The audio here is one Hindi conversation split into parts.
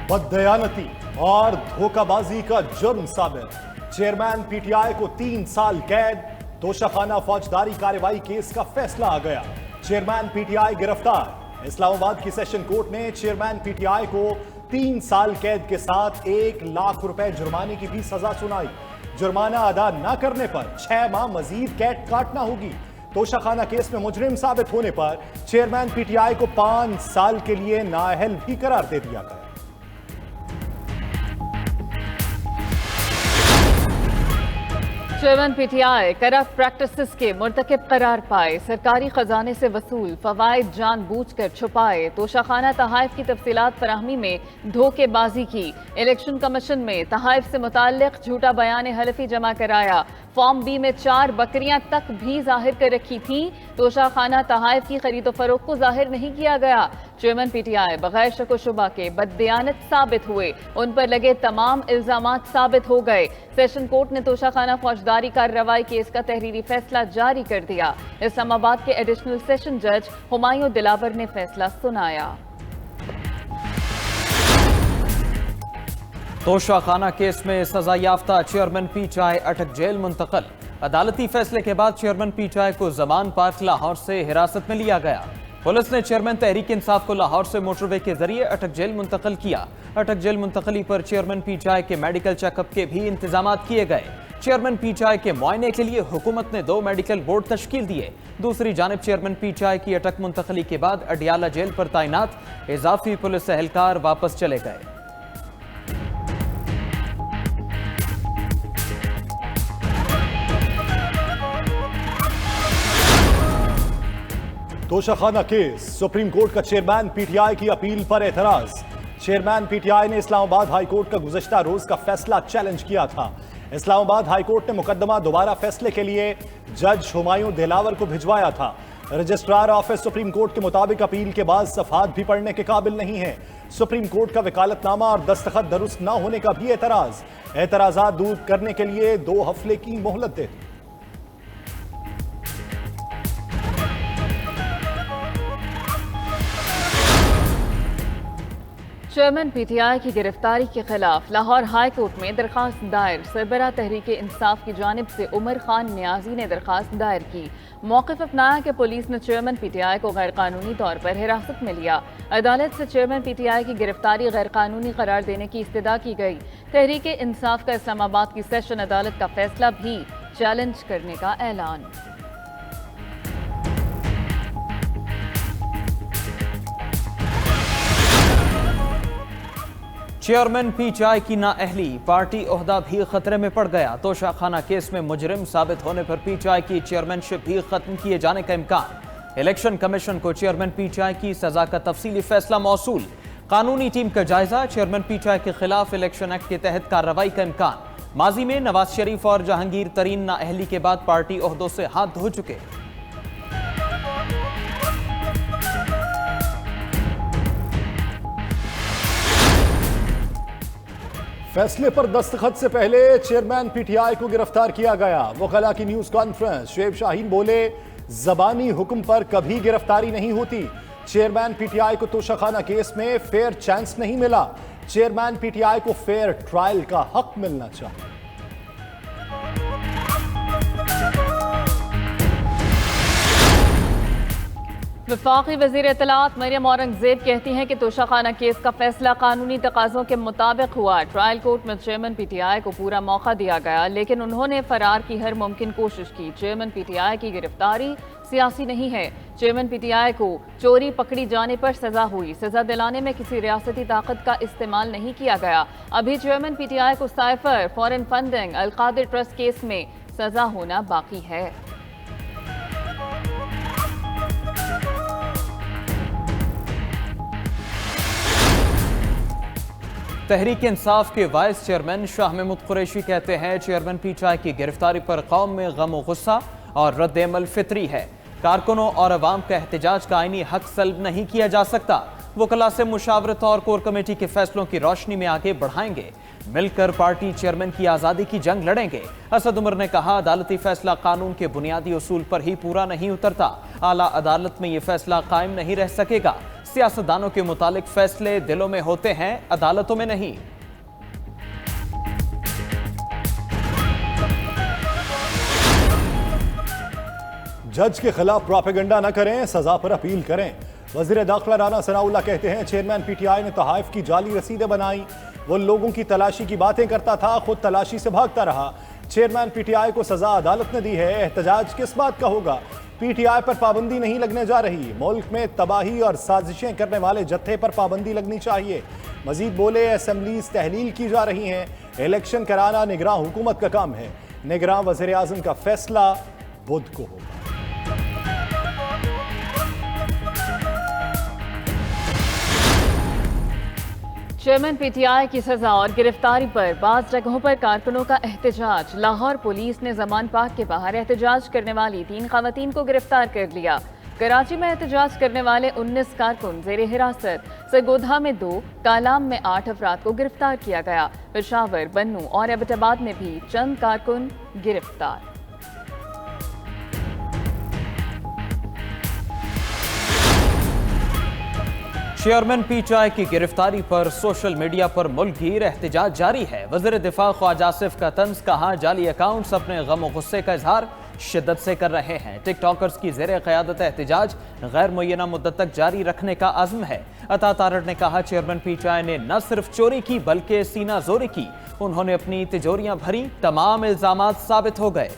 बददयानती और धोखाबाजी का जुर्म साबित, चेयरमैन पीटीआई को 3 साल कैद। तोशाखाना फौजदारी कार्रवाई केस का फैसला आ गया, चेयरमैन पीटीआई गिरफ्तार। इस्लामाबाद की सेशन कोर्ट ने चेयरमैन पीटीआई को 3 साल कैद के साथ 1 लाख रुपए जुर्माने की भी सजा सुनाई। जुर्माना अदा न करने पर 6 माह मजीद कैद काटना होगी। तोशाखाना केस में मुजरिम साबित होने पर चेयरमैन पीटीआई को 5 साल के लिए नाअहल भी करार दे दिया गया। चेयरमैन पीटीआई करप्ट प्रैक्टिसेस के मुर्तकिब करार पाए, सरकारी खजाने से वसूल फवाइद जानबूझकर छुपाए, तोशाखाना तहाइफ की तफसीलात फराहमी में धोखेबाजी की, इलेक्शन कमीशन में तहाइफ से मुताल्लिक झूठा बयान हलफी जमा कराया, फॉर्म बी में 4 बकरियां तक भी जाहिर कर रखी थी। तोशाखाना तहाइफ की खरीदो फरोख्त को जाहिर नहीं किया गया। चेयरमैन पीटीआई बगैर शक व शुबा के बददियानत साबित हुए, उन पर लगे तमाम इल्जामात साबित हो गए। सेशन कोर्ट ने तोशाखाना फौजदारी कार्रवाई केस का तहरीरी फैसला जारी कर दिया। इस्लामाबाद के एडिशनल सेशन जज हुमायूं दिलावर ने फैसला सुनाया। तोशाखाना केस में सजा याफ्ता चेयरमैन पीटीआई अटक जेल मुंतकल। अदालती फैसले के बाद चेयरमैन पीटीआई को जमान पार्क लाहौर से हिरासत में लिया गया। पुलिस ने चेयरमैन तहरीक इंसाफ को लाहौर से मोटरवे के जरिए अटक जेल मुंतकल किया। अटक जेल मुंतकली पर चेयरमैन पीटीआई के मेडिकल चेकअप के भी इंतजाम किए गए। चेयरमैन पीटीआई के मुआयने के लिए हुकूमत ने 2 मेडिकल बोर्ड तश्कील दिए। दूसरी जानिब चेयरमैन पीटीआई की अटक मुंतकली के बाद अडियाला जेल पर तैनात इजाफी पुलिस एहलकार वापस चले गए। तोशाखाना केस, सुप्रीम कोर्ट का चेयरमैन पीटीआई की अपील पर एतराज। चेयरमैन पीटीआई ने इस्लामाबाद हाई कोर्ट का गुज़श्ता रोज का फैसला चैलेंज किया था। इस्लामाबाद हाई कोर्ट ने मुकदमा दोबारा फैसले के लिए जज हुमायूं दिलावर को भिजवाया था। रजिस्ट्रार ऑफिस सुप्रीम कोर्ट के मुताबिक अपील के बाद सफात भी पढ़ने के काबिल नहीं है। सुप्रीम कोर्ट का वकालतनामा और दस्तखत दुरुस्त न होने का भी एतराजात दूर करने के लिए 2 हफ्ते की मोहलत दे दी। चेयरमैन पीटीआई की गिरफ्तारी के खिलाफ लाहौर हाई कोर्ट में दरखास्त दायर। सरबरा तहरीक इंसाफ की जानिब से उमर खान नियाजी ने दरखास्त दायर की। मौक़िफ़ अपनाया कि पुलिस ने चेयरमैन पीटीआई को गैर कानूनी तौर पर हिरासत में लिया। अदालत से चेयरमैन पीटीआई की गिरफ्तारी गैर कानूनी करार देने की इस्तदा की गई। तहरीक इंसाफ का इस्लामाबाद की सेशन अदालत का फैसला भी चैलेंज करने का ऐलान। चेयरमैन पीटीआई की नाअहली, पार्टी ओहदा भी खतरे में पड़ गया। तोशाखाना केस में मुजरिम साबित होने पर पीटीआई की चेयरमैनशिप भी खत्म किए जाने का इम्कान। इलेक्शन कमीशन को चेयरमैन पीटीआई की सजा का तफसीली फैसला मौसूल। कानूनी टीम का जायजा, चेयरमैन पीटीआई के खिलाफ इलेक्शन एक्ट के तहत कार्रवाई का इम्कान। माजी में नवाज शरीफ और जहांगीर तरीन नाअहली के बाद पार्टी ओहदों से हाथ धो चुके। फैसले पर दस्तखत से पहले चेयरमैन पीटीआई को गिरफ्तार किया गया। वकला की न्यूज कॉन्फ्रेंस, शुएब शाहीन बोले, जबानी हुक्म पर कभी गिरफ्तारी नहीं होती। चेयरमैन पीटीआई को तोशाखाना केस में फेयर चांस नहीं मिला। चेयरमैन पीटीआई को फेयर ट्रायल का हक मिलना चाहिए। वफाकी वज़ीर इत्तलात मरियम औरंगजेब कहती हैं कि तोशाखाना केस का फैसला कानूनी तकाज़ों के मुताबिक हुआ। ट्रायल कोर्ट में चेयरमैन पीटीआई को पूरा मौका दिया गया, लेकिन उन्होंने फरार की हर मुमकिन कोशिश की। चेयरमैन पीटीआई की गिरफ्तारी सियासी नहीं है। चेयरमैन पीटीआई को चोरी पकड़ी जाने पर सजा हुई। सजा दिलाने में किसी रियासती ताकत का इस्तेमाल नहीं किया गया। अभी चेयरमैन पीटीआई को cipher, foreign funding, Al-Qadir trust case में सजा होना बाकी है। तहरीक इंसाफ के वाइस चेयरमैन शाह महमूद कुरैशी कहते हैं, चेयरमैन पीटीआई की गिरफ्तारी पर कौम में गम और गुस्सा और रद्द-ए-अमल फितरी है। कारकुनों और अवाम का एहतजाज का आईनी हक सल्ब नहीं किया जा सकता। वकला से मुशावरत और कोर कमेटी के फैसलों की रोशनी में आगे बढ़ाएंगे। मिलकर पार्टी चेयरमैन की आज़ादी की जंग लड़ेंगे। असद उमर ने कहा, अदालती फैसला कानून के बुनियादी उसूल पर ही पूरा नहीं उतरता। आला अदालत में यह फैसला कायम नहीं रह सकेगा। सियासतदानों के मुतालिक फैसले दिलों में होते हैं, अदालतों में नहीं। जज के खिलाफ प्रोपेगेंडा न करें, सजा पर अपील करें। वजीर दाखिला राना सनाउल्लाह कहते हैं चेयरमैन पीटीआई ने तोहाइफ की जाली रसीदें बनाई, वो लोगों की तलाशी की बातें करता था, खुद तलाशी से भागता रहा। चेयरमैन पीटीआई को सजा अदालत ने दी है, एहतजाज किस बात का होगा। पीटीआई पर पाबंदी नहीं लगने जा रही, मुल्क में तबाही और साजिशें करने वाले जत्थे पर पाबंदी लगनी चाहिए। मजीद बोले असेंबलीज तहलील की जा रही हैं, इलेक्शन कराना निगरान हुकूमत का काम है, निगरान वज़ीर आज़म का फैसला बुध को होगा। चेयरमैन पीटीआई की सजा और गिरफ्तारी पर बाज़ जगहों पर कारकुनों का एहतजाज। लाहौर पुलिस ने जमान पार्क के बाहर एहतजाज करने वाली 3 खवातीन को गिरफ्तार कर लिया। कराची में एहतजाज करने वाले 19 कारकुन जेर हिरासत। सरगोधा में 2, कालाम में 8 अफराद को गिरफ्तार किया गया। पेशावर, बन्नू और एबटाबाद में भी चंद कारकुन गिरफ्तार। चेयरमैन पीटीआई की गिरफ्तारी पर सोशल मीडिया पर मुल्कगीर एहतजाज जारी है। वज़ीर दिफा ख्वाजा आसिफ का तंज, कहा जाली अकाउंट्स अपने गम और गुस्से का इजहार शिद्दत से कर रहे हैं। टिकटॉकर्स की ज़ेर क़यादत एहतजाज गैर मुय्यना मुद्दत तक जारी रखने का आज़म है। अता तारड़ ने कहा चेयरमैन पीटीआई ने न सिर्फ चोरी की बल्कि सीना जोरी की, उन्होंने अपनी तिजोरियां भरी, तमाम इल्जामात साबित हो गए।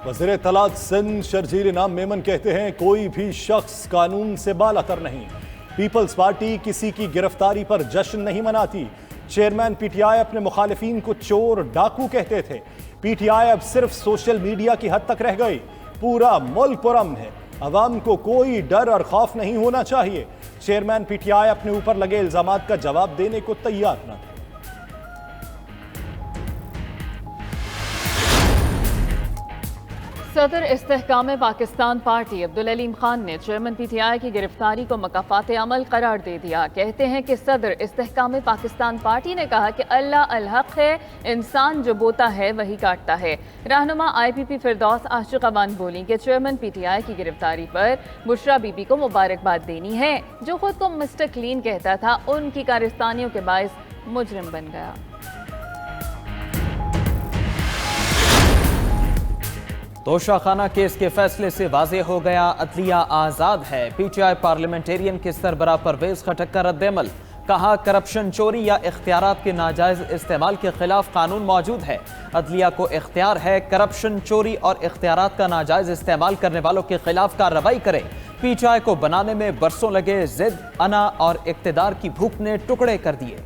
वज़ीर तलात सिंध शर्जील इनाम मेमन कहते हैं कोई भी शख्स कानून से बालातर नहीं। पीपल्स पार्टी किसी की गिरफ्तारी पर जश्न नहीं मनाती। चेयरमैन पीटीआई अपने मुखालिफिन को चोर डाकू कहते थे। पीटीआई अब सिर्फ सोशल मीडिया की हद तक रह गई। पूरा मुल्क पुरअमन है, अवाम को कोई डर और खौफ नहीं होना चाहिए। चेयरमैन पीटीआई अपने ऊपर लगे इल्जामात का जवाब देने को तैयार न थे। सदर इस्तेहकाम पाकिस्तान पार्टी अब्दुल अलीम खान ने चेयरमैन पीटीआई की गिरफ्तारी को मकाफात अमल करार दे दिया। कहते हैं कि सदर इस्तेहकाम पाकिस्तान पार्टी ने कहा कि अल्लाह अल-हक है, इंसान जो बोता है वही काटता है। रहनुमा IPP फिरदौस आशिक़ाबान बोली कि चेयरमैन पीटीआई की गिरफ्तारी पर बुशरा बीबी को मुबारकबाद देनी है। जो खुद को मिस्टर क्लीन कहता था, उनकी कारस्तानियों के बायस मुजरिम बन गया। तोशाखाना केस के फैसले से वाज़ेह हो गया, अदलिया आज़ाद है। पीटीआई पार्लियामेंटेरियन के सरबराह परवेज खटक का रद्द-ए-अमल, कहा करप्शन, चोरी या इख्तियारात के नाजायज इस्तेमाल के खिलाफ कानून मौजूद है। अदलिया को इख्तियार है करप्शन, चोरी और इख्तियारात का नाजायज इस्तेमाल करने वालों के खिलाफ कार्रवाई करे। पीटीआई को बनाने में बरसों लगे, जिद, अना और इख्तिदार की भूख ने टुकड़े कर दिए।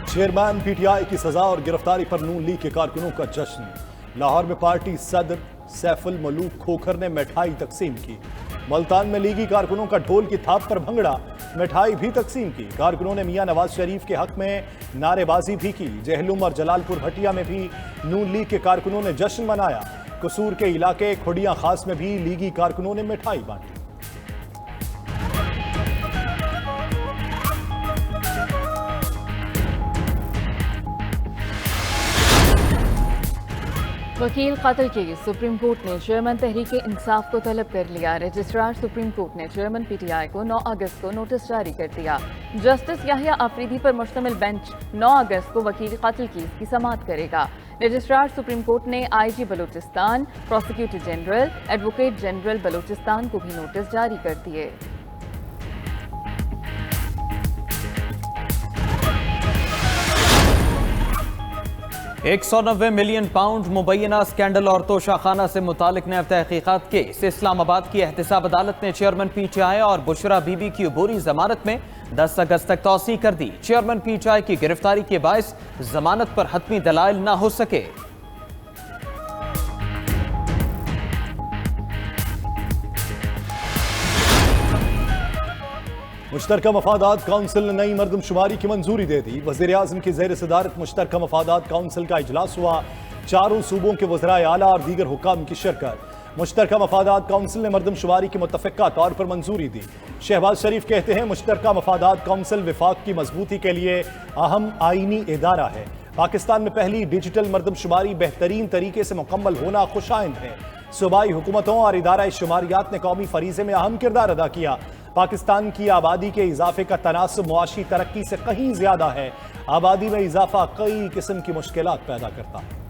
चेयरमैन पीटीआई की सजा और गिरफ्तारी पर नून लीग के कारकुनों का जश्न। लाहौर में पार्टी सदर सैफुल मलूक खोखर ने मिठाई तकसीम की। मुल्तान में लीगी कारकुनों का ढोल की थाप पर भंगड़ा, मिठाई भी तकसीम की। कारकुनों ने मियां नवाज शरीफ के हक में नारेबाजी भी की। जहलुम और जलालपुर भटिया में भी नून लीग के कारकुनों ने जश्न मनाया। कसूर के इलाके खुडियां खास में भी लीगी कारकुनों ने मिठाई बांटी। वकील कत्ल केस सुप्रीम कोर्ट ने चेयरमैन तहरीके इंसाफ को तलब कर लिया। रजिस्ट्रार सुप्रीम कोर्ट ने चेयरमैन पीटीआई को 9 अगस्त को नोटिस जारी कर दिया। जस्टिस याहिया आफरीदी पर मुश्तमिल बेंच 9 अगस्त को वकील कत्ल केस की समाअत करेगा। रजिस्ट्रार सुप्रीम कोर्ट ने IG Balochistan, prosecutor general, advocate general Balochistan को भी नोटिस जारी कर दिए। 190 मिलियन पाउंड मुबैना स्कैंडल और तोशाखाना से मुतालिक नैब तहकीकात केस। इस्लामाबाद की एहतसाब अदालत ने चेयरमैन पीटीआई और बुशरा बीबी की अबूरी जमानत में 10 अगस्त तक तौसीह कर दी। चेयरमैन पीटीआई की गिरफ्तारी के बायस जमानत पर हतमी दलाइल न हो सके। मुश्तरका मफादात काउंसिल ने नई मरदमशुमारी की मंजूरी दे दी। वज़ीर आज़म की ज़ेर सदारत मुश्तरका मफादात काउंसिल का इजलास हुआ। चारों सूबों के वज़राए आला और दीगर हुकाम की शिरकत। मुश्तरका मफादात काउंसिल ने मरदमशुमारी की मुतफ़िका तौर पर मंजूरी दी। शहबाज शरीफ कहते हैं मुश्तरका मफादात काउंसिल विफाक की मजबूती के लिए अहम आईनी इदारा है। पाकिस्तान में पहली डिजिटल मरदमशुमारी बेहतरीन तरीके से मुकम्मल होना खुशाइंद है। सूबाई हुकूमतों और इदारा शुमारियात ने कौमी फरीजे में अहम किरदार अदा किया। पाकिस्तान की आबादी के इजाफे का तनासब मुआशी तरक्की से कहीं ज्यादा है। आबादी में इजाफा कई किस्म की मुश्किलात पैदा करता है।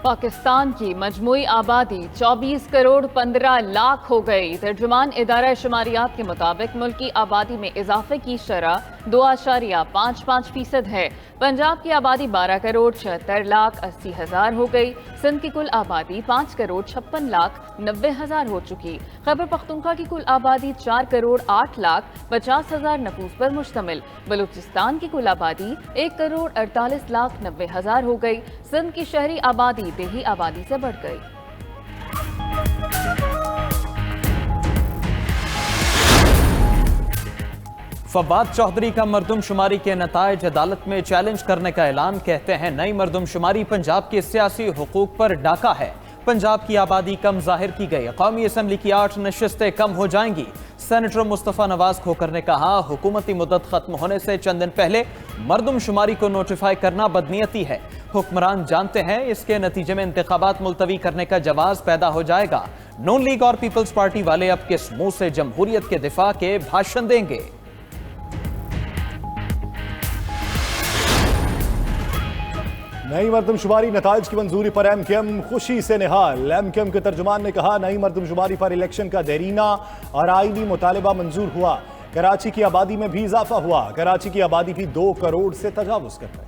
पाकिस्तान की मजमूई आबादी 24 करोड़ 15 लाख हो गई। तर्जुमान इदारा शुमारियात के मुताबिक मुल्क की आबादी में इजाफे की शरह 2.55% है। पंजाब की आबादी 12 करोड़ 76 लाख 80 हजार हो गई। सिंध की कुल आबादी 5 करोड़ 56 लाख 90 हजार हो चुकी। खैबर पख्तूनख्वा की कुल आबादी 4 करोड़ 8 लाख 50 हजार नफूस पर मुश्तमिल। बलूचिस्तान की कुल आबादी 1 करोड़ 48 लाख 90 हजार हो गई। सिंध की शहरी आबादी देही आबादी से बढ़ गई। फवाद चौधरी का मरदमशुमारी के नताइज अदालत में चैलेंज करने का ऐलान। कहते हैं नई मरदमशुमारी पंजाब के सियासी हुकूक पर डाका है। पंजाब की आबादी कम जाहिर की गई। कौमी असम्बली की 8 नशिस्तें कम हो जाएंगी। सेनेटर मुस्तफ़ा नवाज खोकर ने कहा हुकूमती मुद्दत खत्म होने से चंद दिन पहले मरदमशुमारी को नोटिफाई करना बदनीयती है। हुक्मरान जानते हैं इसके नतीजे में इंतखाबात मुलतवी करने का जवाब पैदा हो जाएगा। नून लीग और पीपल्स पार्टी वाले अब किस मुंह से जमहूरियत के दिफा के भाषण देंगे। नई मरदमशुमारी नताइज की मंजूरी पर एमकेएम खुशी से निहाल। एमकेएम के तर्जुमान ने कहा नई मरदमशुमारी पर इलेक्शन का देरीना और आईनी मुतालिबा मंजूर हुआ। कराची की आबादी में भी इजाफा हुआ। कराची की आबादी भी 2 करोड़ से तजावुज कर गई।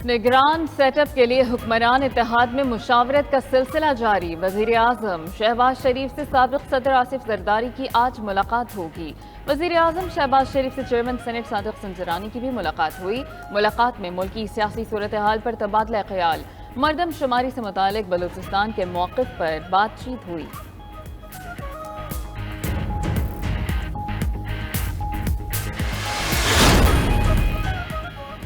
निगरान सेटअप के लिए हुक्मरान इत्तेहाद में मुशावरत का सिलसिला जारी। वजीर आजम शहबाज शरीफ से साबिक सदर आसिफ जरदारी की आज मुलाकात होगी। वजीर आजम शहबाज शरीफ से चेयरमैन सेनेट सादिक संजरानी की भी मुलाकात हुई। मुलाकात में मुल्क की सियासी सूरत हाल पर तबादला ख्याल, मरदमशुमारी से मुतालिक बलूचिस्तान के मौक़िफ़ पर बातचीत हुई।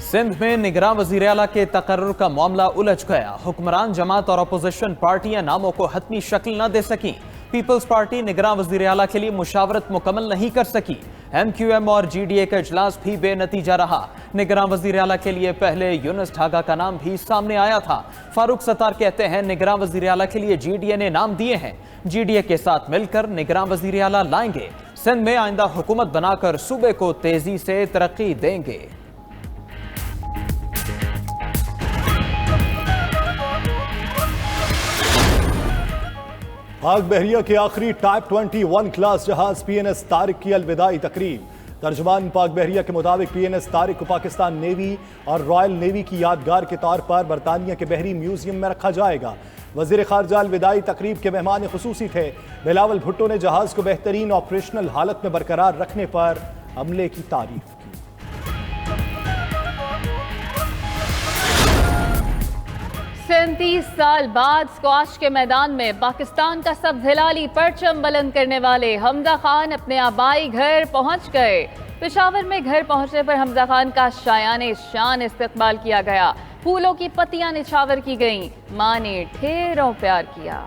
सिंध में निगरान वज़ीर आला के तकर्रुर का मामला उलझ गया। हुक्मरान जमात और अपोजिशन पार्टियां नामों को हतमी शक्ल न दे सकी। पीपल्स पार्टी निगरान वज़ीर आला के लिए मुशावरत मुकम्मल नहीं कर सकी। MQM और GDA का इजलास भी बेनतीजा रहा। निगरान वज़ीर आला के लिए पहले यूनुस ढागा का नाम भी सामने आया था। फारूक सत्तार कहते हैं निगरान वज़ीर आला के लिए GDA ने नाम दिए हैं। GDA के साथ मिलकर निगरान वज़ीर आला लाएंगे। सिंध में आइंदा हुकूमत बनाकर सूबे को तेजी से तरक्की देंगे। पाक बहरिया के आखिरी टाइप 21 क्लास जहाज PNS तारिक की अलविदाई तकरीब। तर्जुमान पाक बहरिया के मुताबिक PNS तारिक को पाकिस्तान नेवी और रॉयल नेवी की यादगार के तौर पर बरतानिया के बहरी म्यूजियम में रखा जाएगा। वजीर खारजा अलविदाई तकरीब के मेहमान खुसूसी थे। बिलावल भुट्टो ने जहाज को बेहतरीन ऑपरेशनल हालत में बरकरार रखने पर अमले की तारीफ की। 37 साल बाद स्क्वाश के मैदान में पाकिस्तान का सब हिलाली परचम बुलंद करने वाले हमजा खान अपने आबाई घर पहुंच गए। पेशावर में घर पहुंचने पर हमजा खान का शायाने शान इस्तकबाल किया गया। फूलों की पत्तियां निछावर की गईं। मां ने ढेरों प्यार किया।